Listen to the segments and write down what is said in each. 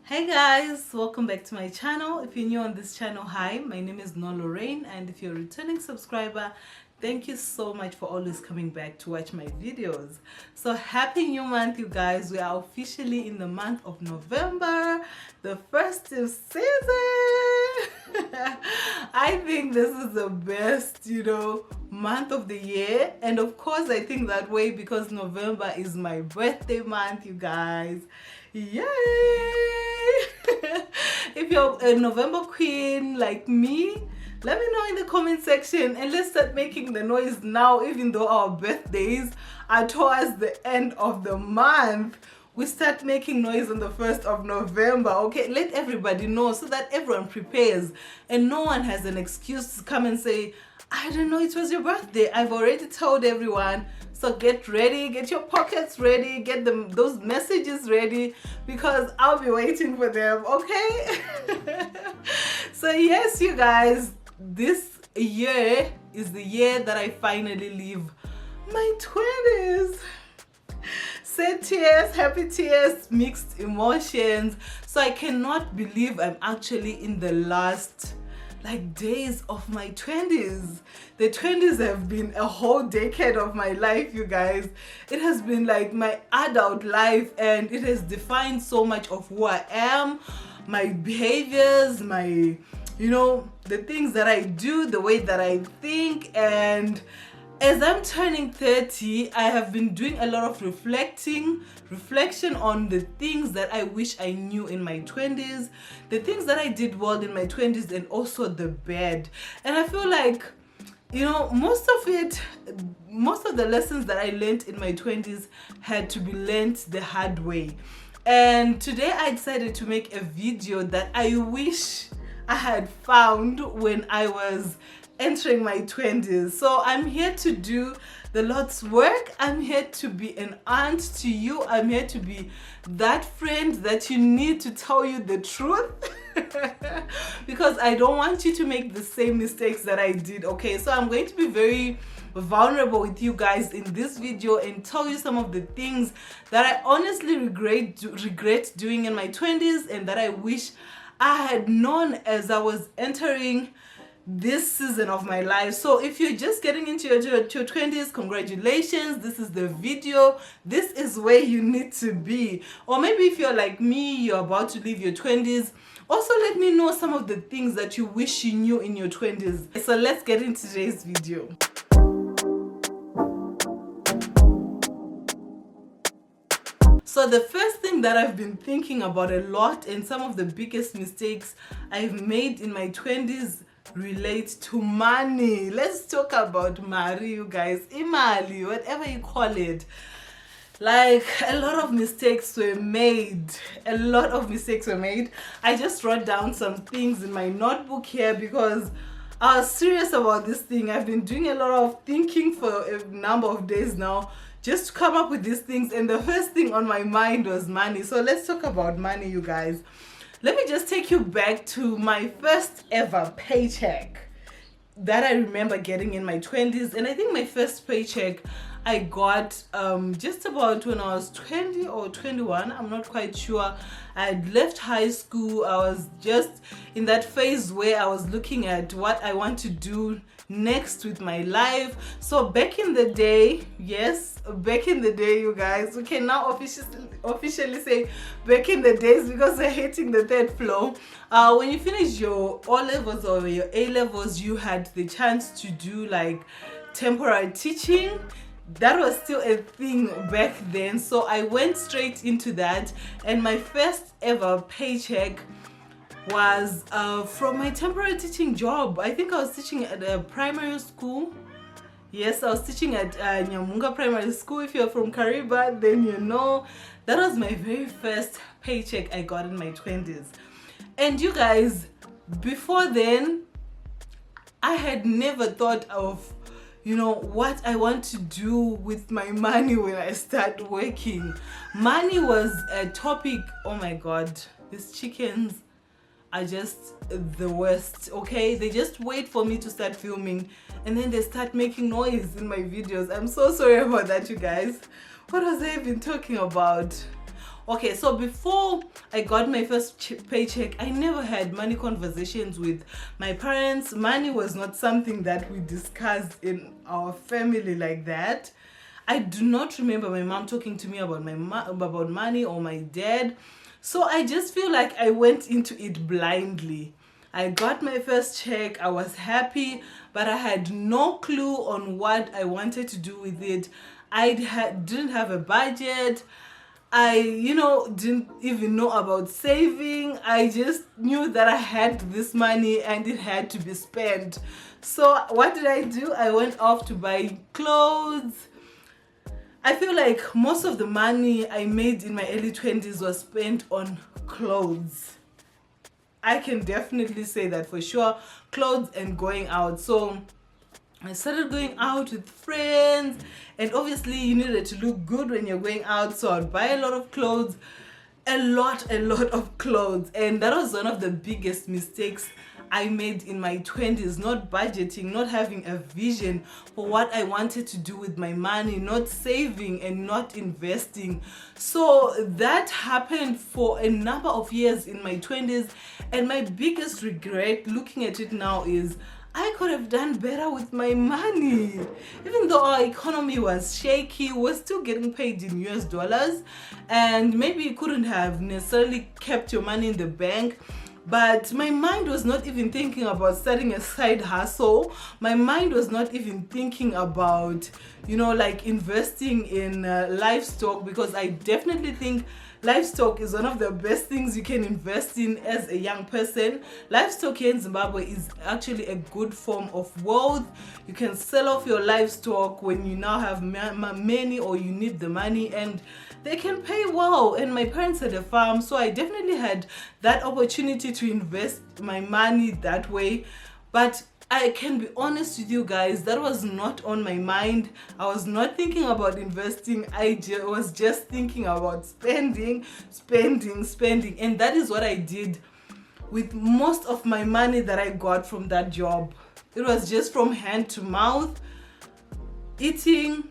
Hey guys, welcome back to my channel. If you're new on this channel, hi, my name is No Lorraine, and if you're a returning subscriber, thank you so much for always coming back to watch my videos. So happy new month, you guys. We are officially in the month of November, the festive season. I think this is the best, month of the year, and of course I think that way because November is my birthday month, you guys. Yay! If you're a November queen like me, let me know in the comment section and let's start making the noise now. Even though our birthdays are towards the end of the month, we start making noise on the 1st of November. Okay, let everybody know so that everyone prepares and no one has an excuse to come and say, I don't know, it was your birthday. I've already told everyone. So get ready, get your pockets ready, get those messages ready because I'll be waiting for them, okay? So yes, you guys, this year is the year that I finally leave my 20s. Sad tears, happy tears, mixed emotions. So I cannot believe I'm actually in the last days of my 20s. The 20s have been a whole decade of my life, you guys. It has been like my adult life and it has defined so much of who I am, my behaviors, my the things that I do, the way that I think. And as I'm turning 30, I have been doing a lot of reflection on the things that I wish I knew in my 20s, the things that I did well in my 20s, and also the bad. And I feel like, most of the lessons that I learned in my 20s had to be learned the hard way. And today I decided to make a video that I wish I had found when I was entering my 20s. So I'm here to do the Lord's work. I'm here to be an aunt to you. I'm here to be that friend that you need to tell you the truth because I don't want you to make the same mistakes that I did. Okay, so I'm going to be very vulnerable with you guys in this video and tell you some of the things that I honestly regret doing in my 20s and that I wish I had known as I was entering this season of my life. So if you're just getting into your 20s, congratulations, this is the video. This is where you need to be. Or maybe if you're like me, you're about to leave your 20s, also let me know some of the things that you wish you knew in your 20s. So let's get into today's video. So the first thing that I've been thinking about a lot and some of the biggest mistakes I've made in my 20s relate to money. Let's talk about money, you guys. Imali, whatever you call it. Like, a lot of mistakes were made. I just wrote down some things in my notebook here because I was serious about this thing. I've been doing a lot of thinking for a number of days now just to come up with these things, and the first thing on my mind was money. So let's talk about money, you guys. Let me just take you back to my first ever paycheck that I remember getting in my 20s. And I think my first paycheck I got just about when I was 20 or 21. I'm not quite sure. I had left high school. I was just in that phase where I was looking at what I want to do next with my life. So back in the day, yes, back in the day, you guys, we can now officially say back in the days because we're hitting the third floor. When you finish your O-levels or your A-levels, you had the chance to do like temporary teaching. That was still a thing back then. So I went straight into that, and my first ever paycheck was from my temporary teaching job. I think I was teaching at a primary school. Yes, I was teaching at Nyamunga Primary School. If you're from Kariba, then you know. That was my very first paycheck I got in my 20s. And you guys, before then, I had never thought of what I want to do with my money when I start working. Money was a topic. Oh my God, these chickens are just the worst. Okay, they just wait for me to start filming and then they start making noise in my videos. I'm so sorry about that, you guys. What was I even talking about? Okay, so before I got my first paycheck, I never had money conversations with my parents. Money was not something that we discussed in our family like that. I do not remember my mom talking to me about about money, or my dad. So I just feel like I went into it blindly. I got my first check, I was happy, but I had no clue on what I wanted to do with it. Didn't have a budget. I, didn't even know about saving. I just knew that I had this money and it had to be spent. So what did I do? I went off to buy clothes. I feel like most of the money I made in my early 20s was spent on clothes. I can definitely say that for sure. Clothes and going out. So I started going out with friends, and obviously you needed to look good when you're going out, so I'd buy a lot of clothes, a lot of clothes. And that was one of the biggest mistakes I made in my 20s, not budgeting, not having a vision for what I wanted to do with my money, not saving and not investing. So that happened for a number of years in my 20s, and my biggest regret looking at it now is I could have done better with my money. Even though our economy was shaky, we're still getting paid in US dollars, and maybe you couldn't have necessarily kept your money in the bank. But my mind was not even thinking about starting a side hustle. My mind was not even thinking about, like investing in livestock, because I definitely think livestock is one of the best things you can invest in as a young person. Livestock here in Zimbabwe is actually a good form of wealth. You can sell off your livestock when you now have many, or you need the money, and they can pay well. And my parents had a farm, so I definitely had that opportunity to invest my money that way. But I can be honest with you guys, that was not on my mind. I was not thinking about investing. I was just thinking about spending. And that is what I did with most of my money that I got from that job. It was just from hand to mouth, eating,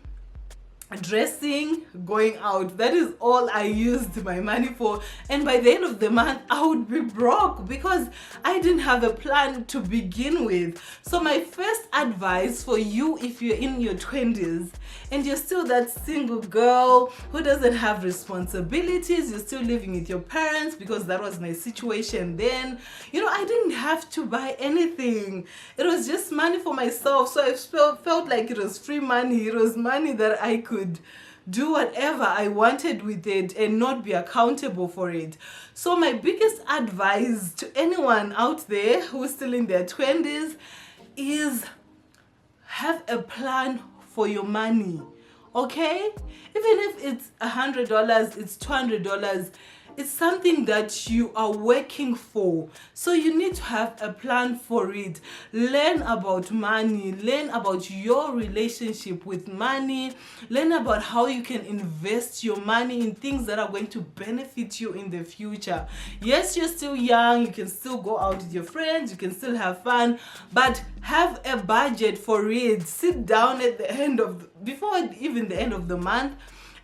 dressing, going out. That is all I used my money for. And by the end of the month, I would be broke because I didn't have a plan to begin with. So my first advice for you, if you're in your 20s and you're still that single girl who doesn't have responsibilities, you're still living with your parents, because that was my situation then. I didn't have to buy anything. It was just money for myself. So I felt like it was free money. It was money that I could do whatever I wanted with it and not be accountable for it. So my biggest advice to anyone out there who's still in their 20s is have a plan for your money. Okay? Even if it's $100, it's $200, it's something that you are working for. So you need to have a plan for it. Learn about money. Learn about your relationship with money. Learn about how you can invest your money in things that are going to benefit you in the future. Yes, you're still young. You can still go out with your friends. You can still have fun. But have a budget for it. Sit down at the end of, before even the end of the month,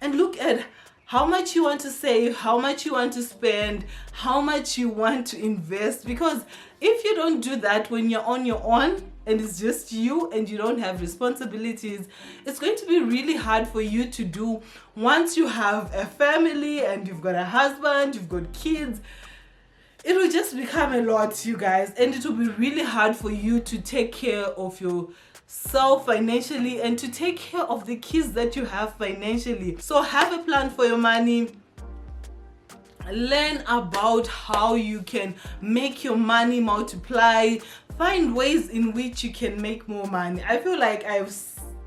and look at how much you want to save, how much you want to spend, how much you want to invest. Because if you don't do that when you're on your own and it's just you and you don't have responsibilities, it's going to be really hard for you to do once you have a family and you've got a husband, you've got kids. It will just become a lot, you guys, and it will be really hard for you to take care of yourself financially and to take care of the kids that you have financially. So have a plan for your money. Learn about how you can make your money multiply. Find ways in which you can make more money. I feel like I've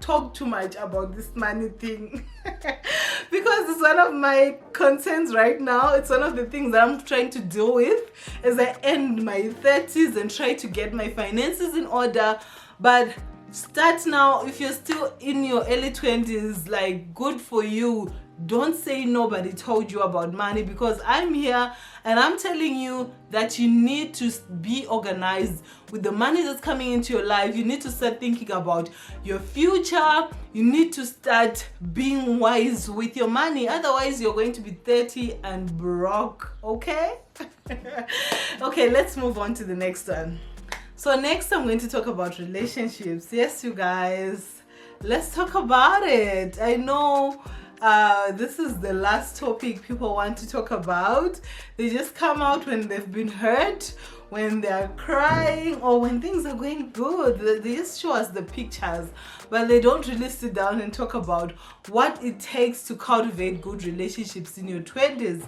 talked too much about this money thing because it's one of my concerns right now. It's one of the things that I'm trying to deal with as I end my 30s and try to get my finances in order. But start now. If you're still in your early 20s, like, good for you. Don't say nobody told you about money, because I'm here and I'm telling you that you need to be organized with the money that's coming into your life. You need to start thinking about your future. You need to start being wise with your money. Otherwise, you're going to be 30 and broke, okay? Okay, let's move on to the next one. So next I'm going to talk about relationships. Yes, you guys, let's talk about it. I know this is the last topic people want to talk about. They just come out when they've been hurt, when they're crying, or when things are going good. They just show us the pictures, but they don't really sit down and talk about what it takes to cultivate good relationships in your 20s.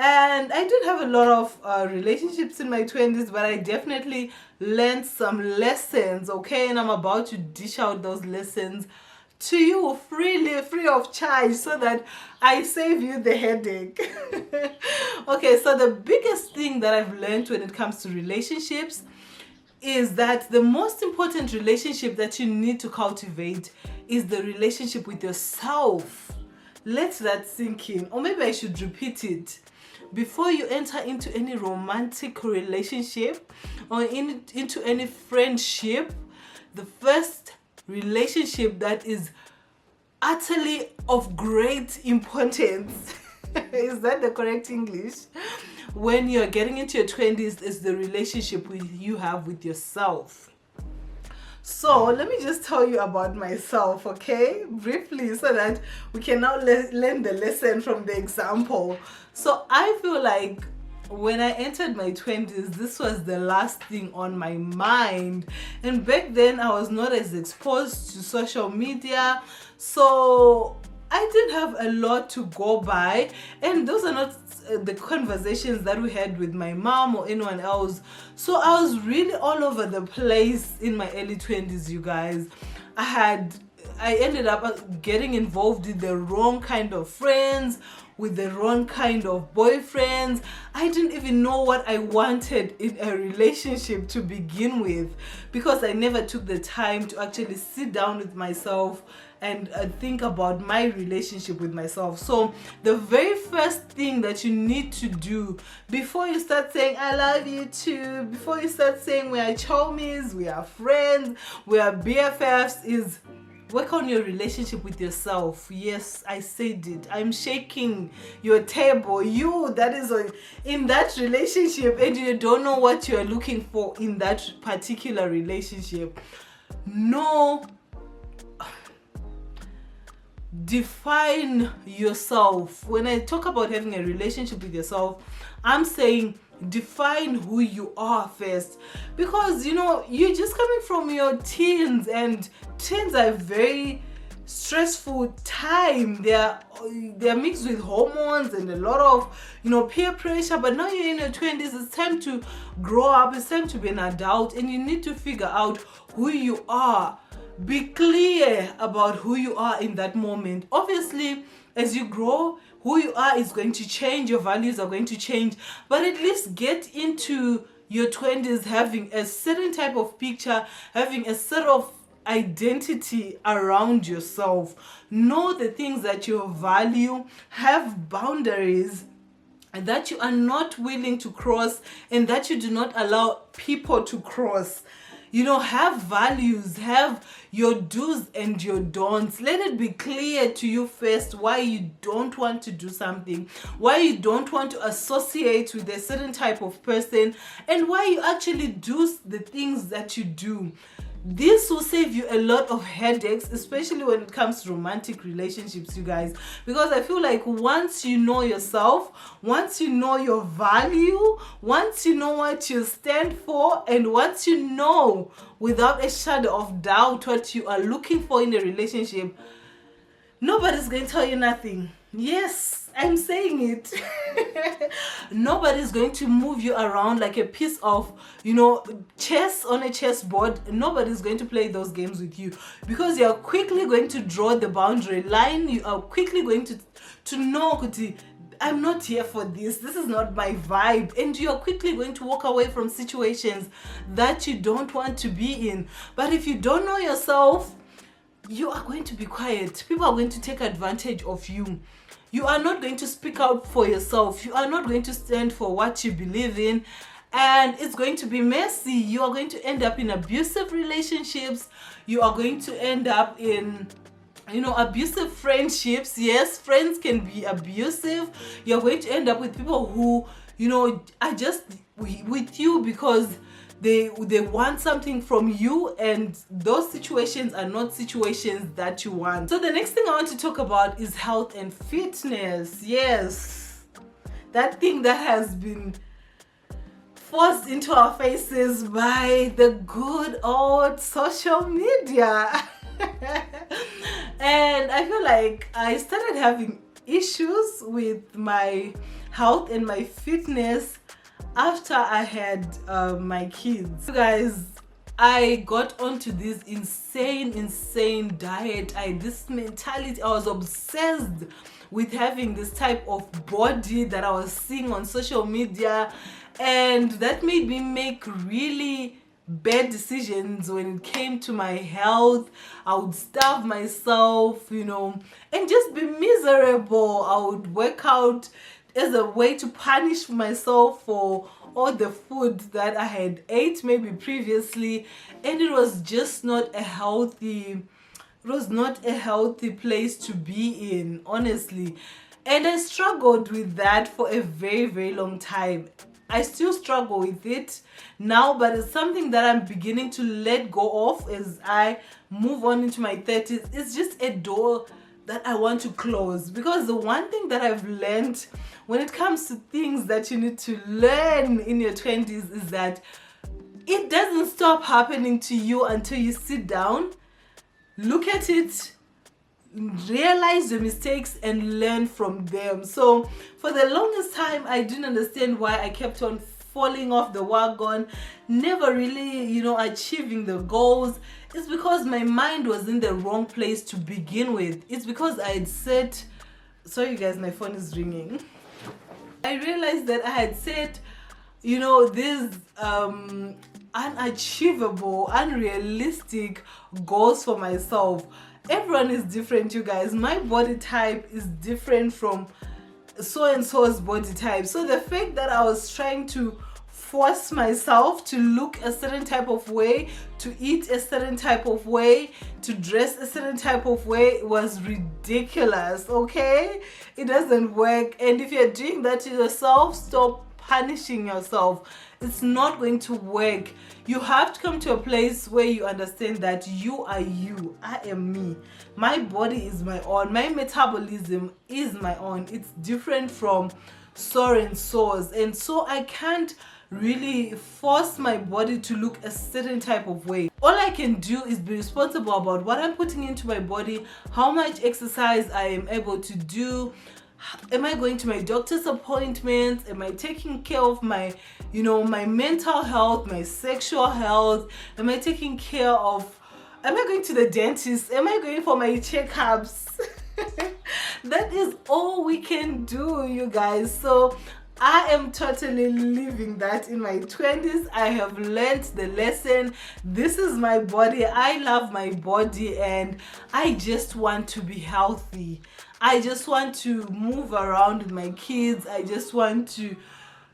And I did have a lot of relationships in my 20s, but I definitely learned some lessons, okay? And I'm about to dish out those lessons to you freely, free of charge, so that I save you the headache. Okay, so the biggest thing that I've learned when it comes to relationships is that the most important relationship that you need to cultivate is the relationship with yourself. Let that sink in, or maybe I should repeat it. Before you enter into any romantic relationship or into any friendship, the first relationship that is utterly of great importance is that the correct English? When you're getting into your 20s is the relationship you have with yourself. So let me just tell you about myself, okay, briefly, so that we can now learn the lesson from the example. So I feel like when I entered my 20s, this was the last thing on my mind. And back then I was not as exposed to social media, so I didn't have a lot to go by, and those are not the conversations that we had with my mom or anyone else. So I was really all over the place in my early 20s, you guys. I ended up getting involved in the wrong kind of friends, with the wrong kind of boyfriends. I didn't even know what I wanted in a relationship to begin with, because I never took the time to actually sit down with myself and think about my relationship with myself. So the very first thing that you need to do before you start saying I love you too, before you start saying we are chummies, we are friends, we are BFFs, is work on your relationship with yourself. Yes, I said it. I'm shaking your table. You that is in that relationship and you don't know what you are looking for in that particular relationship. No. Define yourself. When I talk about having a relationship with yourself, I'm saying define who you are first, because you're just coming from your teens, and teens are a very stressful time. They're mixed with hormones and a lot of peer pressure. But now you're in your 20s, it's time to grow up, it's time to be an adult, and you need to figure out who you are. Be clear about who you are in that moment. Obviously, as you grow, who you are is going to change, your values are going to change, but at least get into your 20s having a certain type of picture, having a set of identity around yourself. Know the things that you value, have boundaries that you are not willing to cross and that you do not allow people to cross. Have values, have your do's and your don'ts. Let it be clear to you first why you don't want to do something, why you don't want to associate with a certain type of person, and why you actually do the things that you do. This will save you a lot of headaches, especially when it comes to romantic relationships, you guys, because I feel like once you know yourself, once you know your value, once you know what you stand for, and once you know without a shadow of doubt what you are looking for in a relationship, nobody's going to tell you nothing. Yes, I'm saying it. Nobody's going to move you around like a piece of, chess on a chessboard. Nobody's going to play those games with you, because you are quickly going to draw the boundary line. You are quickly going to know, I'm not here for this. This is not my vibe. And you are quickly going to walk away from situations that you don't want to be in. But if you don't know yourself, you are going to be quiet. People are going to take advantage of you. you are not going to speak out for yourself. You are not going to stand for what you believe in, and it's going to be messy. You are going to end up in abusive relationships. You are going to end up in, you know, abusive friendships. Yes, friends can be abusive. You're going to end up with people who, you know, are just with you because they want something from you, and those situations are not situations that you want. So the next thing I want to talk about is health and fitness. Yes, that thing that has been forced into our faces by the good old social media. And I feel like I started having issues with my health and my fitness after I had my kids. So guys, I got onto this insane diet. This mentality, I was obsessed with having this type of body that I was seeing on social media, and that made me make really bad decisions when it came to my health. I would starve myself, you know, and just be miserable. I would work out as a way to punish myself for all the food that I had ate maybe previously, and it was just not a healthy place to be in, honestly. And I struggled with that for a very long time. I still struggle with it now, but it's something that I'm beginning to let go of as I move on into my 30s. It's just a door that I want to close, because the one thing that I've learned when it comes to things that you need to learn in your 20s is that it doesn't stop happening to you until you sit down, look at it, realize the mistakes and learn from them. So for the longest time, I didn't understand why I kept on falling off the wagon, never really, you know, achieving the goals. It's because my mind was in the wrong place to begin with. It's because I had set, sorry you guys, my phone is ringing. I realized that I had set, you know, these unachievable, unrealistic goals for myself. Everyone is different, you guys. My body type is different from so and so's body type. So the fact that I was trying to force myself to look a certain type of way, to eat a certain type of way, to dress a certain type of way was ridiculous, okay? It doesn't work. And if you're doing that to yourself, stop punishing yourself. It's not going to work. You have to come to a place where you understand that you are you. I am me. My body is my own. My metabolism is my own. It's different from so and so's. And so I can't really force my body to look a certain type of way. All I can do is be responsible about what I'm putting into my body, how much exercise I am able to do. Am I going to my doctor's appointments? Am I taking care of my, you know, my mental health, my sexual health? Am I taking care of, am I going to the dentist? Am I going for my checkups? That is all we can do, you guys. So I am totally living that in my 20s. I have learned the lesson. This is my body. I love my body and I just want to be healthy. I just want to move around with my kids. I just want to,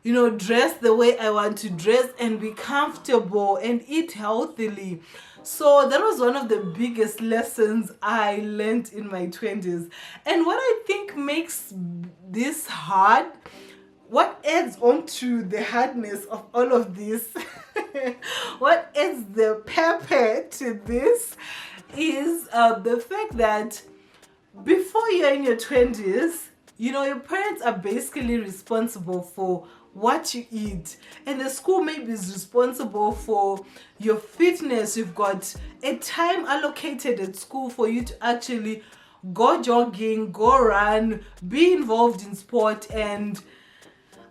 you know, dress the way I want to dress and be comfortable and eat healthily. So that was one of the biggest lessons I learned in my 20s. And what I think makes this hard, what adds on to the hardness of all of this, what adds the pepper to this is the fact that before you're in your 20s, you know, your parents are basically responsible for what you eat, and the school maybe is responsible for your fitness. You've got a time allocated at school for you to actually go jogging, go run, be involved in sport, and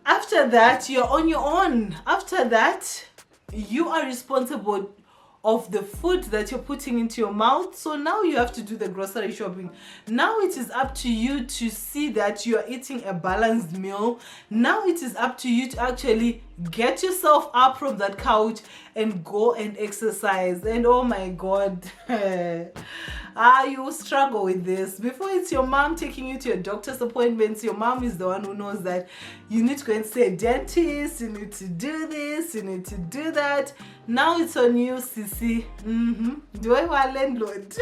after that you're on your own. After that you are responsible of the food that you're putting into your mouth. So now you have to do the grocery shopping. Now it is up to you to see that you are eating a balanced meal. Now it is up to you to actually get yourself up from that couch and go and exercise. And oh my God, You will struggle with this. Before, it's your mom taking you to your doctor's appointments. Your mom is the one who knows that you need to go and see a dentist, you need to do this, you need to do that. Now it's on you, Sisi. Do I want landlord?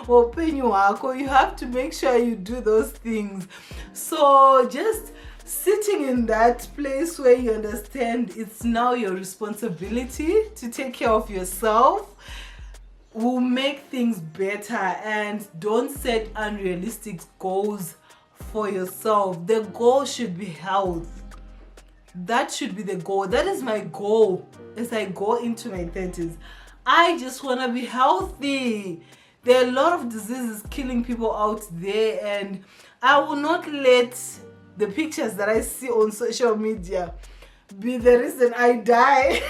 Open your wako. You have to make sure you do those things. So just sitting in that place where you understand it's now your responsibility to take care of yourself will make things better. And don't set unrealistic goals for yourself. The goal should be health. That should be the goal. That is my goal as I go into my 30s. I just want to be healthy. There are a lot of diseases killing people out there, and I will not let the pictures that I see on social media be the reason I die.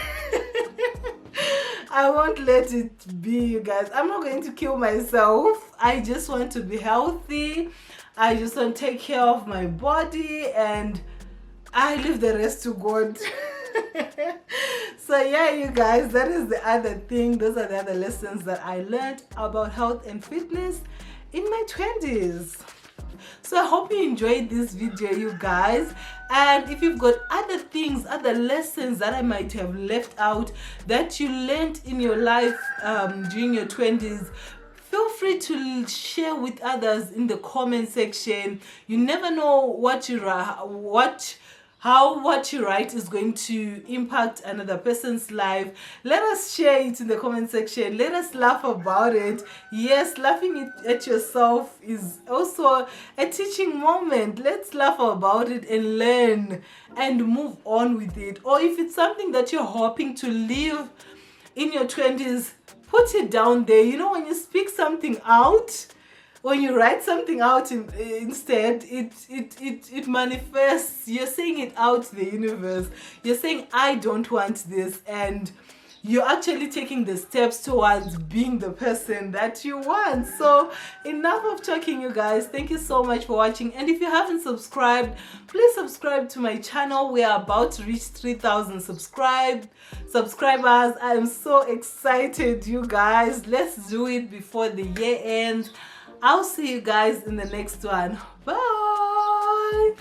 I won't let it be, you guys. I'm not going to kill myself. I just want to be healthy. I just want to take care of my body, and I leave the rest to God. So yeah, you guys, that is the other thing. Those are the other lessons that I learned about health and fitness in my 20s. So I hope you enjoyed this video, you guys. And if you've got other things, other lessons that I might have left out that you learned in your life during your 20s, feel free to share with others in the comment section. You never know what you write is going to impact another person's life. Let us share it in the comment section. Let us laugh about it. Yes, laughing at yourself is also a teaching moment. Let's laugh about it and learn and move on with it. Or if it's something that you're hoping to live in your 20s, put it down there. You know, when you speak something out, when you write something out instead, it manifests. You're saying it out to the universe. You're saying, I don't want this, and you're actually taking the steps towards being the person that you want. So enough of talking, you guys. Thank you so much for watching, and if you haven't subscribed, please subscribe to my channel. We are about to reach 3,000 subscribers. I am so excited, you guys. Let's do it before the year ends. I'll see you guys in the next one. Bye.